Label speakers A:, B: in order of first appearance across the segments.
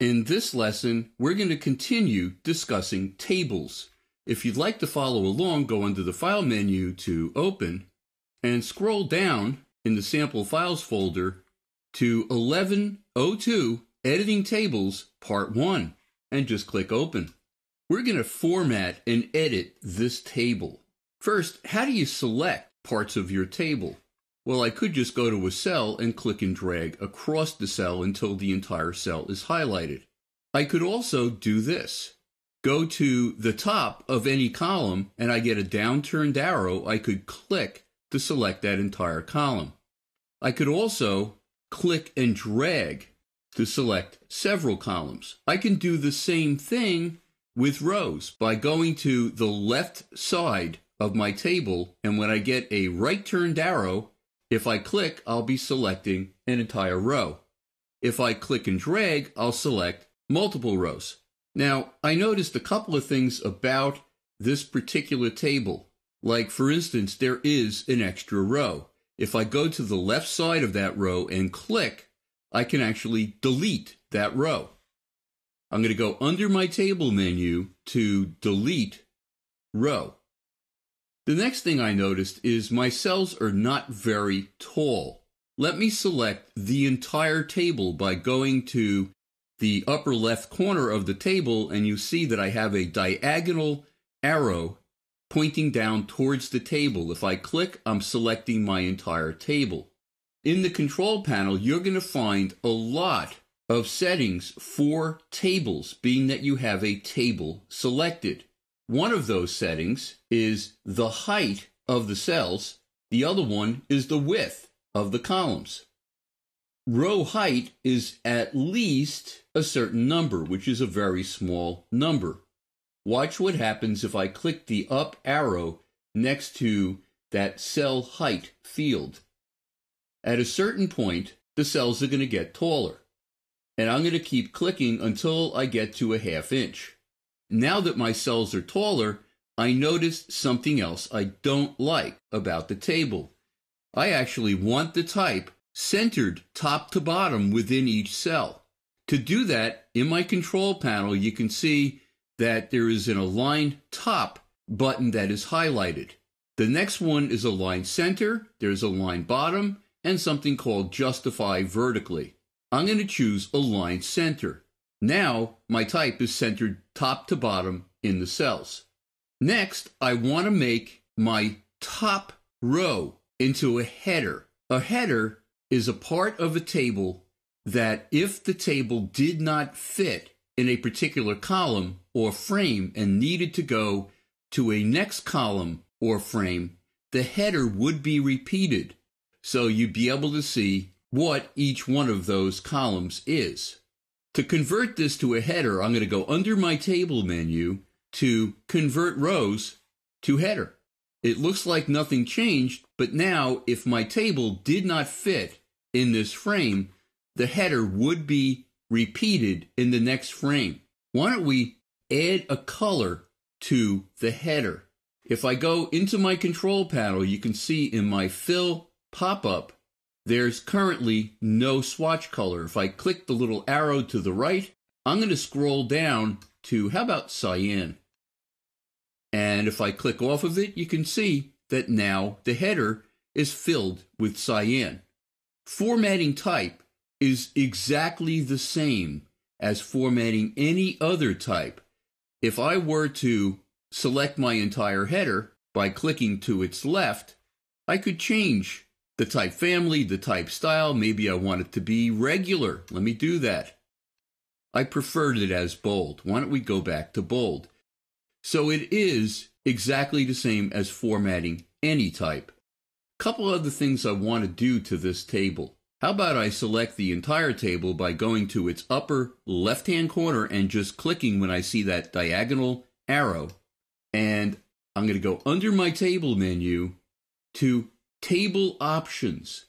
A: In this lesson, we're going to continue discussing tables. If you'd like to follow along, go under the File menu to Open and scroll down in the Sample Files folder to 1102 Editing Tables Part 1 and just click Open. We're going to format and edit this table. First, how do you select parts of your table? Well, I could just go to a cell and click and drag across the cell until the entire cell is highlighted. I could also do this. Go to the top of any column and I get a downturned arrow. I could click to select that entire column. I could also click and drag to select several columns. I can do the same thing with rows by going to the left side of my table, and when I get a right-turned arrow, if I click, I'll be selecting an entire row. If I click and drag, I'll select multiple rows. Now, I noticed a couple of things about this particular table. Like, for instance, there is an extra row. If I go to the left side of that row and click, I can actually delete that row. I'm going to go under my table menu to delete row. The next thing I noticed is my cells are not very tall. Let me select the entire table by going to the upper left corner of the table, and you see that I have a diagonal arrow pointing down towards the table. If I click, I'm selecting my entire table. In the control panel, you're going to find a lot of settings for tables, being that you have a table selected. One of those settings is the height of the cells. The other one is the width of the columns. Row height is at least a certain number, which is a very small number. Watch what happens if I click the up arrow next to that cell height field. At a certain point, the cells are going to get taller. And I'm going to keep clicking until I get to a ½ inch. Now that my cells are taller, I noticed something else I don't like about the table. I actually want the type centered top to bottom within each cell. To do that, in my control panel, you can see that there is an Align Top button that is highlighted. The next one is Align Center, there's Align Bottom, and something called Justify Vertically. I'm going to choose Align Center. Now, my type is centered top to bottom in the cells. Next, I want to make my top row into a header. A header is a part of a table that if the table did not fit in a particular column or frame and needed to go to a next column or frame, the header would be repeated. So you'd be able to see what each one of those columns is. To convert this to a header, I'm going to go under my table menu to Convert Rows to Header. It looks like nothing changed, but now if my table did not fit in this frame, the header would be repeated in the next frame. Why don't we add a color to the header? If I go into my control panel, you can see in my Fill pop-up, there's currently no swatch color. If I click the little arrow to the right, I'm going to scroll down to, how about cyan? And if I click off of it, you can see that now the header is filled with cyan. Formatting type is exactly the same as formatting any other type. If I were to select my entire header by clicking to its left, I could change the type family, the type style. Maybe I want it to be regular. Let me do that. I preferred it as bold. Why don't we go back to bold? So it is exactly the same as formatting any type. Couple other things I want to do to this table. How about I select the entire table by going to its upper left-hand corner and just clicking when I see that diagonal arrow. And I'm going to go under my table menu to Table Options.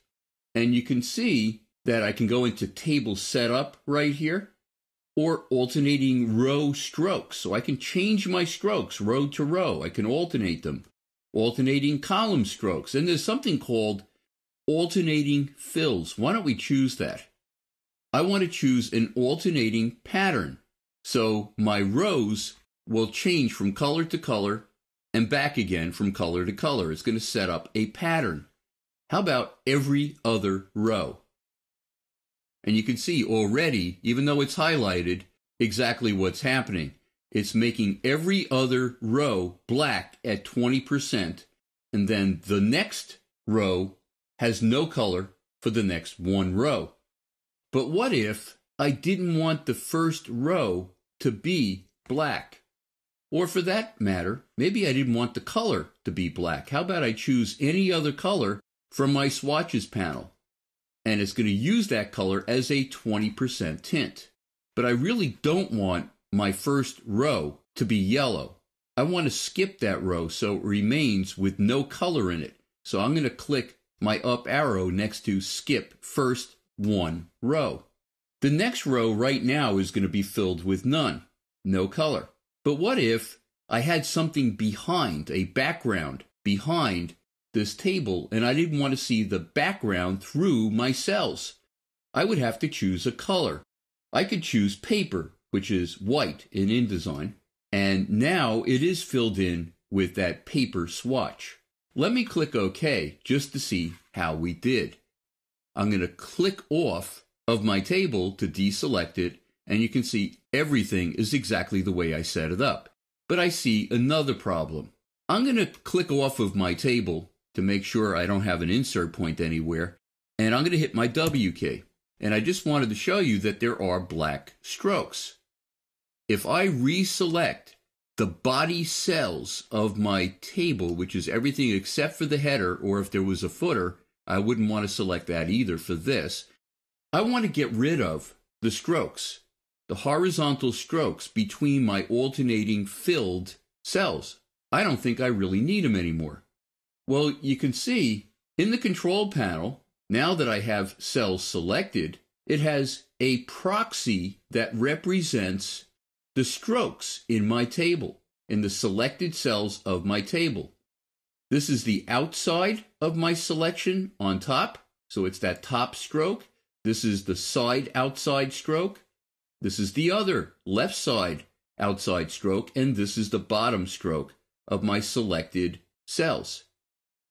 A: And you can see that I can go into Table Setup right here, or alternating row strokes. So I can change my strokes row to row. I can alternate them. Alternating column strokes. And there's something called alternating fills. Why don't we choose that? I want to choose an alternating pattern. So my rows will change from color to color and back again from color to color. It's going to set up a pattern. How about every other row? And you can see already, even though it's highlighted, exactly what's happening. It's making every other row black at 20%, and then the next row has no color for the next one row. But what if I didn't want the first row to be black? Or for that matter, maybe I didn't want the color to be black. How about I choose any other color from my swatches panel? And it's going to use that color as a 20% tint. But I really don't want my first row to be yellow. I want to skip that row so it remains with no color in it. So I'm going to click my up arrow next to skip first one row. The next row right now is going to be filled with none, no color. But what if I had something behind, a background behind this table, and I didn't want to see the background through my cells? I would have to choose a color. I could choose paper, which is white in InDesign, and now it is filled in with that paper swatch. Let me click OK just to see how we did. I'm going to click off of my table to deselect it, and you can see everything is exactly the way I set it up. But I see another problem. I'm going to click off of my table to make sure I don't have an insert point anywhere, and I'm going to hit my W key. And I just wanted to show you that there are black strokes. If I reselect the body cells of my table, which is everything except for the header, or if there was a footer, I wouldn't want to select that either for this. I want to get rid of the strokes, the horizontal strokes between my alternating filled cells. I don't think I really need them anymore. Well, you can see in the control panel, now that I have cells selected, it has a proxy that represents the strokes in my table, in the selected cells of my table. This is the outside of my selection on top, so it's that top stroke. This is the side outside stroke. This is the other left side outside stroke, and this is the bottom stroke of my selected cells.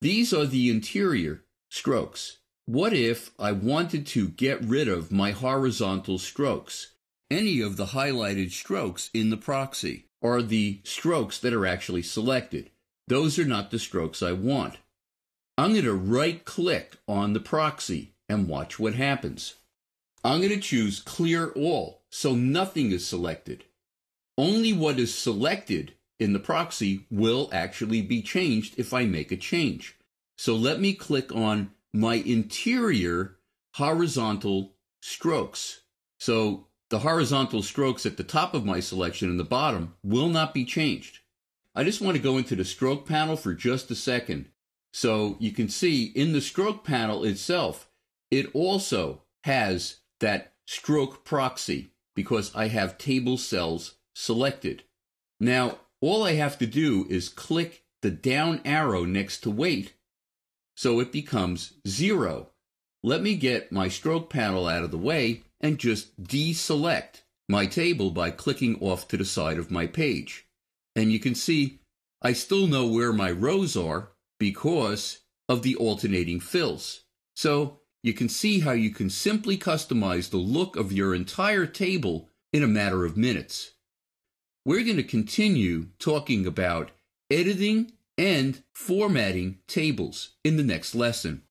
A: These are the interior strokes. What if I wanted to get rid of my horizontal strokes? Any of the highlighted strokes in the proxy are the strokes that are actually selected. Those are not the strokes I want. I'm going to right-click on the proxy and watch what happens. I'm going to choose Clear All, so nothing is selected. Only what is selected in the proxy will actually be changed if I make a change. So let me click on my interior horizontal strokes. So the horizontal strokes at the top of my selection and the bottom will not be changed. I just want to go into the stroke panel for just a second. So you can see in the stroke panel itself, it also has that stroke proxy because I have table cells selected. Now, all I have to do is click the down arrow next to weight so it becomes 0. Let me get my stroke panel out of the way and just deselect my table by clicking off to the side of my page. And you can see I still know where my rows are because of the alternating fills. So you can see how you can simply customize the look of your entire table in a matter of minutes. We're going to continue talking about editing and formatting tables in the next lesson.